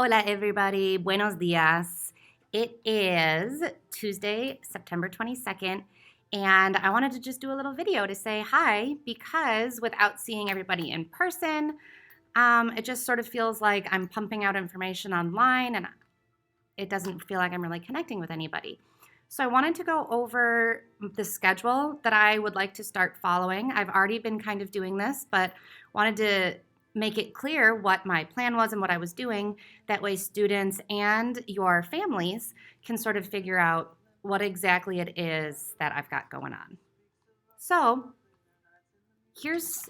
Hola, everybody. Buenos dias. It is Tuesday, September 22nd, and I wanted to just do a little video to say hi because without seeing everybody in person, it just sort of feels like I'm pumping out information online and it doesn't feel like I'm really connecting with anybody. So I wanted to go over the schedule that I would like to start following. I've already been kind of doing this, but wanted to make it clear what my plan was and what I was doing. That way students and your families can sort of figure out what exactly it is that I've got going on. So here's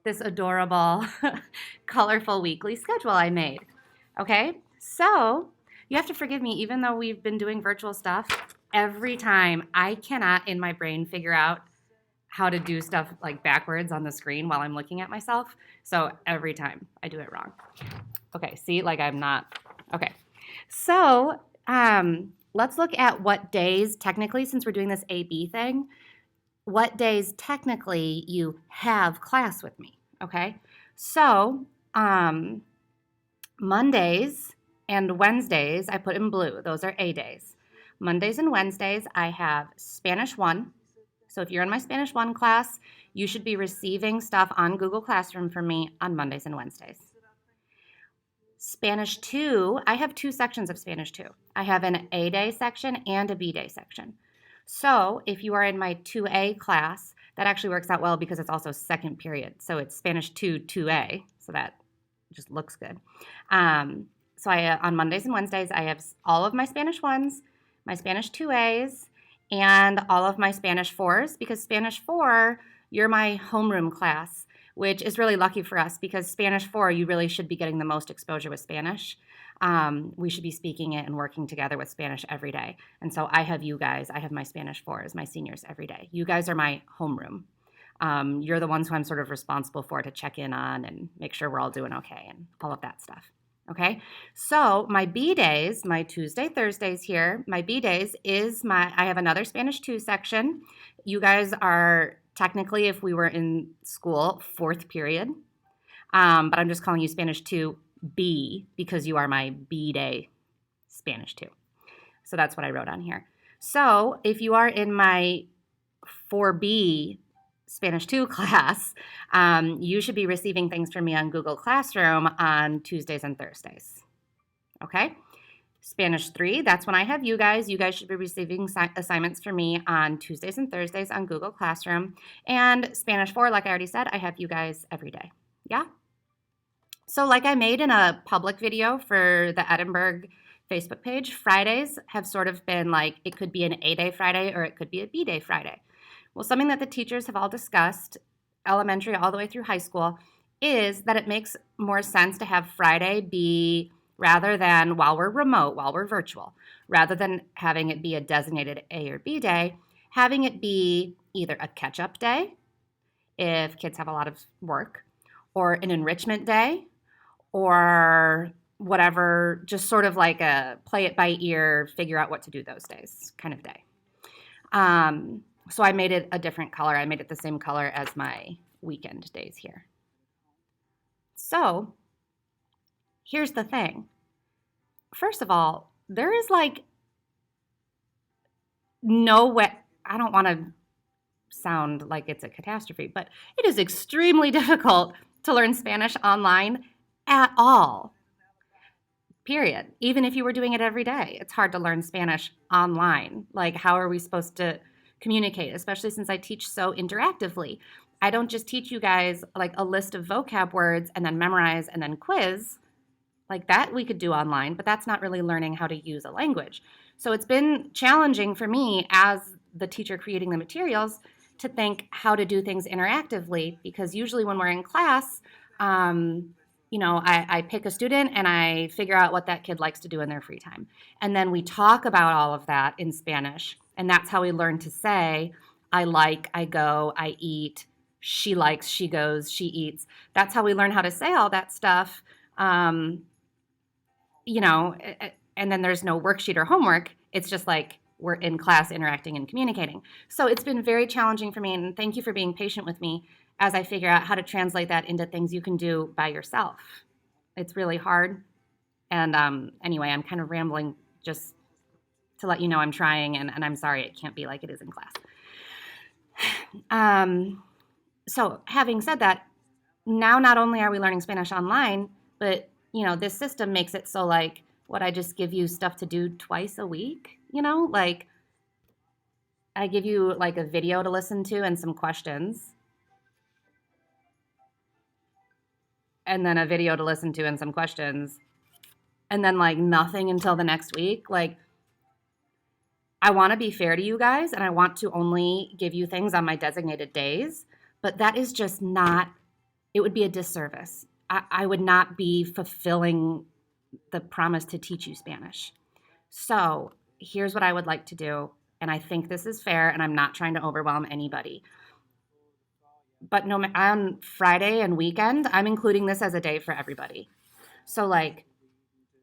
this adorable, colorful weekly schedule I made. Okay, so you have to forgive me, even though we've been doing virtual stuff, every time I cannot in my brain figure out how to do stuff like backwards on the screen while I'm looking at myself. So every time I do it wrong. Okay, see, like I'm not, okay. So let's look at what days, technically, since we're doing this A-B thing, what days technically you have class with me, okay? So Mondays and Wednesdays, I put in blue. Those are A days. Mondays and Wednesdays, I have Spanish 1. So if you're in my Spanish 1 class, you should be receiving stuff on Google Classroom from me on Mondays and Wednesdays. Spanish 2, I have two sections of Spanish 2. I have an A day section and a B day section. So if you are in my 2A class, that actually works out well because it's also second period. So it's Spanish 2, 2A. So that just looks good. So on Mondays and Wednesdays, I have all of my Spanish 1s, my Spanish 2As, and all of my Spanish 4s, because Spanish 4, you're my homeroom class, which is really lucky for us because Spanish 4, you really should be getting the most exposure with Spanish. We should be speaking it and working together with Spanish every day. And so I have you guys, I have my Spanish 4s, my seniors every day. You guys are my homeroom. You're the ones who I'm sort of responsible for to check in on and make sure we're all doing okay and all of that stuff. Okay, so my B days, my Tuesday, Thursdays here, my B days is I have another Spanish 2 section. You guys are technically, if we were in school, 4th period, but I'm just calling you Spanish 2B because you are my B day Spanish 2. So that's what I wrote on here. So if you are in my 4B Spanish 2 class, you should be receiving things from me on Google Classroom on Tuesdays and Thursdays. Okay? Spanish 3, that's when I have you guys. You guys should be receiving assignments from me on Tuesdays and Thursdays on Google Classroom. And Spanish 4, like I already said, I have you guys every day. Yeah? So like I made in a public video for the Edinburgh Facebook page, Fridays have sort of been like, it could be an A-day Friday or it could be a B-day Friday. Well, something that the teachers have all discussed, elementary all the way through high school, is that it makes more sense to have Friday be, rather than while we're remote, while we're virtual, rather than having it be a designated A or B day, having it be either a catch-up day, if kids have a lot of work, or an enrichment day, or whatever, just sort of like a play it by ear, figure out what to do those days kind of day. So I made it a different color. I made it the same color as my weekend days here. So here's the thing. First of all, there is like no way, I don't want to sound like it's a catastrophe, but it is extremely difficult to learn Spanish online at all. Period. Even if you were doing it every day, it's hard to learn Spanish online. Like, how are we supposed to communicate, especially since I teach so interactively? I don't just teach you guys like a list of vocab words and then memorize and then quiz. Like that we could do online, but that's not really learning how to use a language. So it's been challenging for me as the teacher creating the materials to think how to do things interactively, because usually when we're in class, I pick a student and I figure out what that kid likes to do in their free time. And then we talk about all of that in Spanish. And that's how we learn to say, I like, I go, I eat, she likes, she goes, she eats. That's how we learn how to say all that stuff. And then there's no worksheet or homework. It's just like we're in class interacting and communicating. So it's been very challenging for me, and thank you for being patient with me as I figure out how to translate that into things you can do by yourself. It's really hard. And anyway, I'm kind of rambling just to let you know I'm trying, and I'm sorry it can't be like it is in class. So having said that, now not only are we learning Spanish online, but this system makes it so like what I just give you stuff to do twice a week, like I give you like a video to listen to and some questions, and then a video to listen to and some questions, and then like nothing until the next week. Like, I want to be fair to you guys, and I want to only give you things on my designated days, but that is just not, it would be a disservice. I would not be fulfilling the promise to teach you Spanish. So here's what I would like to do, and I think this is fair, and I'm not trying to overwhelm anybody. But no, on Friday and weekend, I'm including this as a day for everybody. So like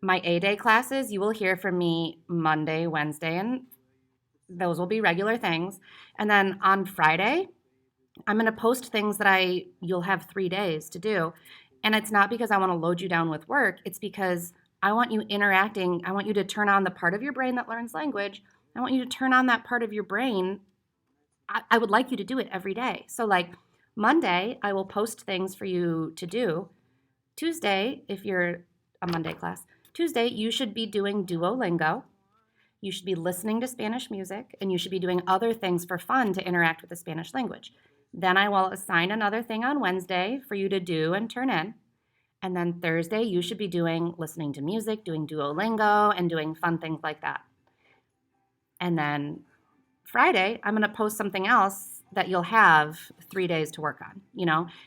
my A-day classes, you will hear from me Monday, Wednesday, and those will be regular things. And then on Friday, I'm going to post things that you'll have 3 days to do. And it's not because I want to load you down with work. It's because I want you interacting. I want you to turn on the part of your brain that learns language. I want you to turn on that part of your brain. I would like you to do it every day. So like Monday, I will post things for you to do. Tuesday, if you're a Monday class, Tuesday, you should be doing Duolingo. You should be listening to Spanish music, and you should be doing other things for fun to interact with the Spanish language. Then I will assign another thing on Wednesday for you to do and turn in. And then Thursday, you should be listening to music, doing Duolingo, and doing fun things like that. And then Friday, I'm going to post something else that you'll have 3 days to work on.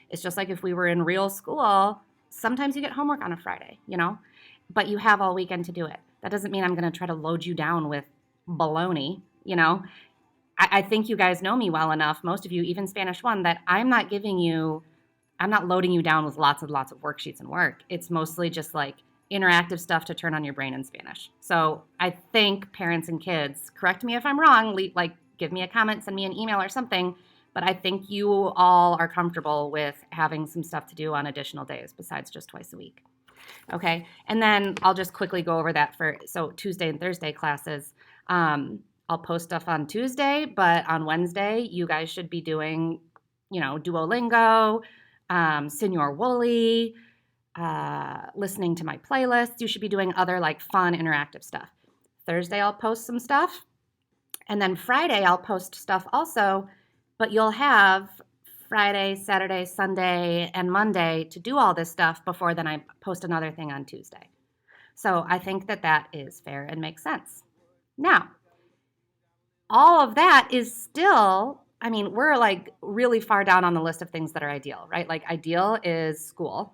It's just like if we were in real school, sometimes you get homework on a Friday, but you have all weekend to do it. That doesn't mean I'm going to try to load you down with baloney, I think you guys know me well enough, most of you, even Spanish 1, that I'm not loading you down with lots and lots of worksheets and work. It's mostly just like interactive stuff to turn on your brain in Spanish. So I think parents and kids, correct me if I'm wrong, like give me a comment, send me an email or something, but I think you all are comfortable with having some stuff to do on additional days besides just twice a week. Okay, and then I'll just quickly go over that so Tuesday and Thursday classes. I'll post stuff on Tuesday, but on Wednesday, you guys should be doing, Duolingo, Senor Wooly, listening to my playlists. You should be doing other like fun interactive stuff. Thursday, I'll post some stuff. And then Friday, I'll post stuff also, but you'll have Friday, Saturday, Sunday, and Monday to do all this stuff before then I post another thing on Tuesday. So I think that is fair and makes sense. Now, all of that is still, we're like really far down on the list of things that are ideal, right? Like ideal is school.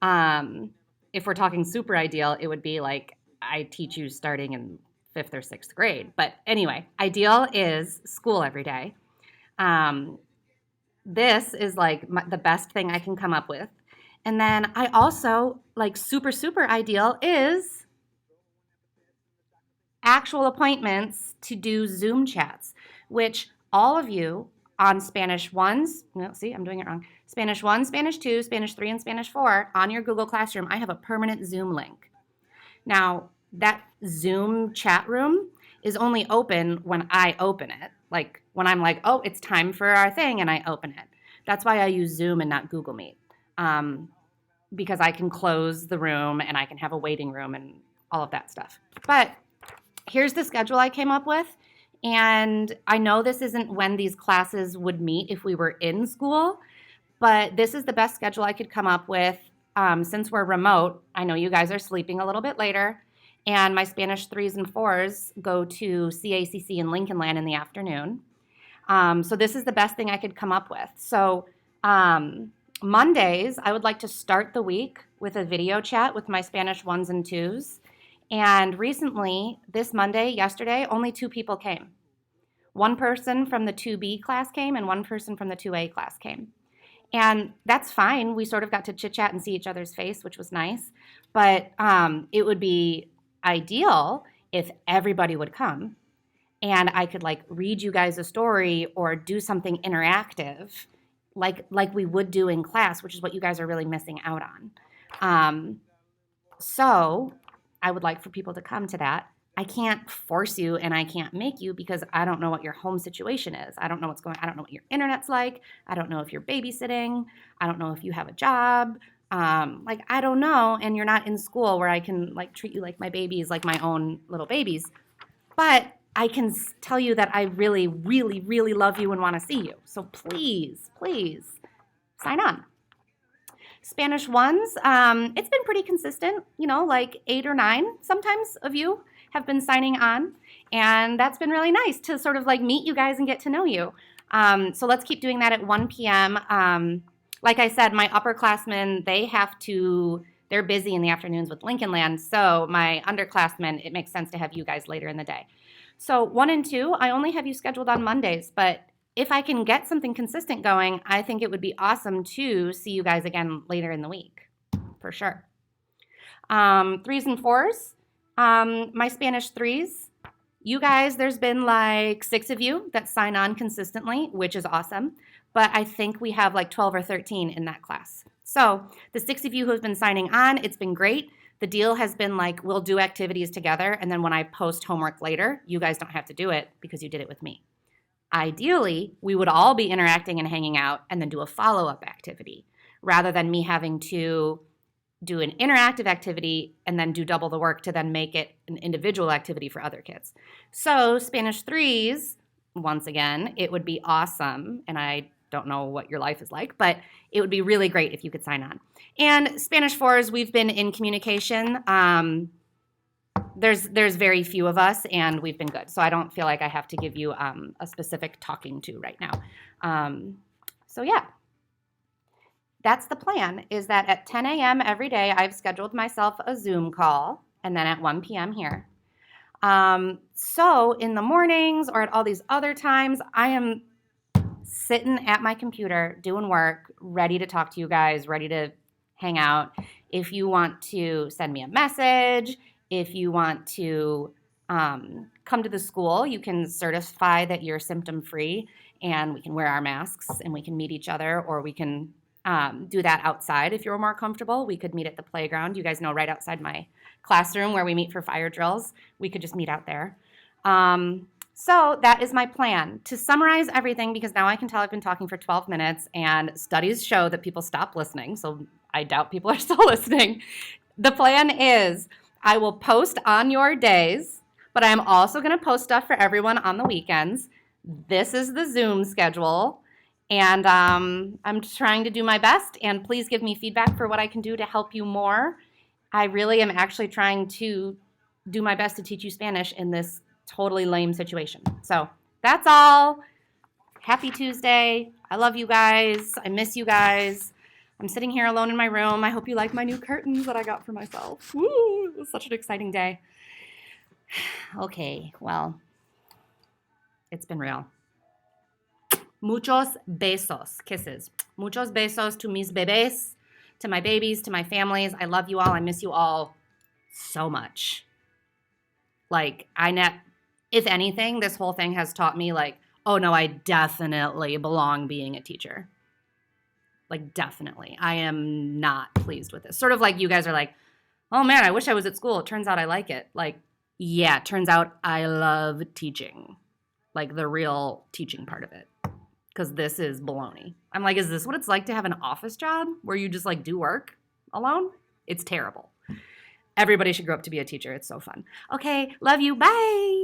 If we're talking super ideal, it would be like I teach you starting in 5th or 6th grade. But anyway, ideal is school every day. This is like the best thing I can come up with. And then I also like super, super ideal is actual appointments to do Zoom chats, which all of you on Spanish 1s, no, see, I'm doing it wrong. Spanish 1, Spanish 2, Spanish 3, and Spanish 4 on your Google Classroom, I have a permanent Zoom link. Now, that Zoom chat room is only open when I open it. Like when I'm like, oh, it's time for our thing, and I open it. That's why I use Zoom and not Google Meet, because I can close the room and I can have a waiting room and all of that stuff. But here's the schedule I came up with. And I know this isn't when these classes would meet if we were in school, but this is the best schedule I could come up with. Since we're remote, I know you guys are sleeping a little bit later, and my Spanish 3s and 4s go to CACC in Lincoln Land in the afternoon. So this is the best thing I could come up with. So Mondays, I would like to start the week with a video chat with my Spanish 1s and 2s. And recently, this Monday, yesterday, only 2 people came. One person from the 2B class came and one person from the 2A class came. And that's fine. We sort of got to chit-chat and see each other's face, which was nice. But it would be ideal if everybody would come and I could like read you guys a story or do something interactive like we would do in class, which is what you guys are really missing out on. So I would like for people to come to that. I can't force you and I can't make you because I don't know what your home situation is. I don't know what's going on. I don't know what your internet's like. I don't know if you're babysitting. I don't know if you have a job. I don't know. And you're not in school where I can like treat you like my babies, like my own little babies. But I can tell you that I really, really, really love you and want to see you. So please, please sign on. Spanish ones, it's been pretty consistent, like 8 or 9 sometimes of you have been signing on. And that's been really nice to sort of like meet you guys and get to know you. So let's keep doing that at 1 p.m. Like I said, my upperclassmen, they're busy in the afternoons with Lincoln Land. So my underclassmen, it makes sense to have you guys later in the day. So 1 and 2, I only have you scheduled on Mondays, but if I can get something consistent going, I think it would be awesome to see you guys again later in the week, for sure. 3s and 4s, my Spanish 3s, you guys, there's been like 6 of you that sign on consistently, which is awesome, but I think we have like 12 or 13 in that class. So the 6 of you who have been signing on, it's been great. The deal has been like, we'll do activities together, and then when I post homework later, you guys don't have to do it because you did it with me. Ideally, we would all be interacting and hanging out and then do a follow-up activity rather than me having to do an interactive activity and then do double the work to then make it an individual activity for other kids. So Spanish 3s, once again, it would be awesome, and I don't know what your life is like, but it would be really great if you could sign on. And Spanish 4s, we've been in communication. There's very few of us, and we've been good. So I don't feel like I have to give you a specific talking to right now. So yeah, that's the plan, is that at 10 a.m. every day, I've scheduled myself a Zoom call, and then at 1 p.m. here. So in the mornings or at all these other times, I am sitting at my computer doing work, ready to talk to you guys, ready to hang out. If you want to send me a message, if you want to come to the school, you can certify that you're symptom-free, and we can wear our masks and we can meet each other, or we can do that outside if you're more comfortable. We could meet at the playground. You guys know right outside my classroom where we meet for fire drills. We could just meet out there. So that is my plan. To summarize everything, because now I can tell I've been talking for 12 minutes, and studies show that people stop listening, so I doubt people are still listening. The plan is I will post on your days, but I'm also going to post stuff for everyone on the weekends. This is the Zoom schedule, and I'm trying to do my best, and please give me feedback for what I can do to help you more. I really am actually trying to do my best to teach you Spanish in this totally lame situation. So that's all. Happy Tuesday. I love you guys. I miss you guys. I'm sitting here alone in my room. I hope you like my new curtains that I got for myself. Woo, it was such an exciting day. Okay, well, it's been real. Muchos besos, kisses. Muchos besos to mis bebés, to my babies, to my families. I love you all. I miss you all so much. Like, if anything, this whole thing has taught me, like, oh no, I definitely belong being a teacher. Like, definitely. I am not pleased with this. Sort of like you guys are like, oh man, I wish I was at school. It turns out I like it. Like, yeah, it turns out I love teaching. Like, the real teaching part of it. Because this is baloney. I'm like, is this what it's like to have an office job where you just, like, do work alone? It's terrible. Everybody should grow up to be a teacher. It's so fun. Okay, love you. Bye.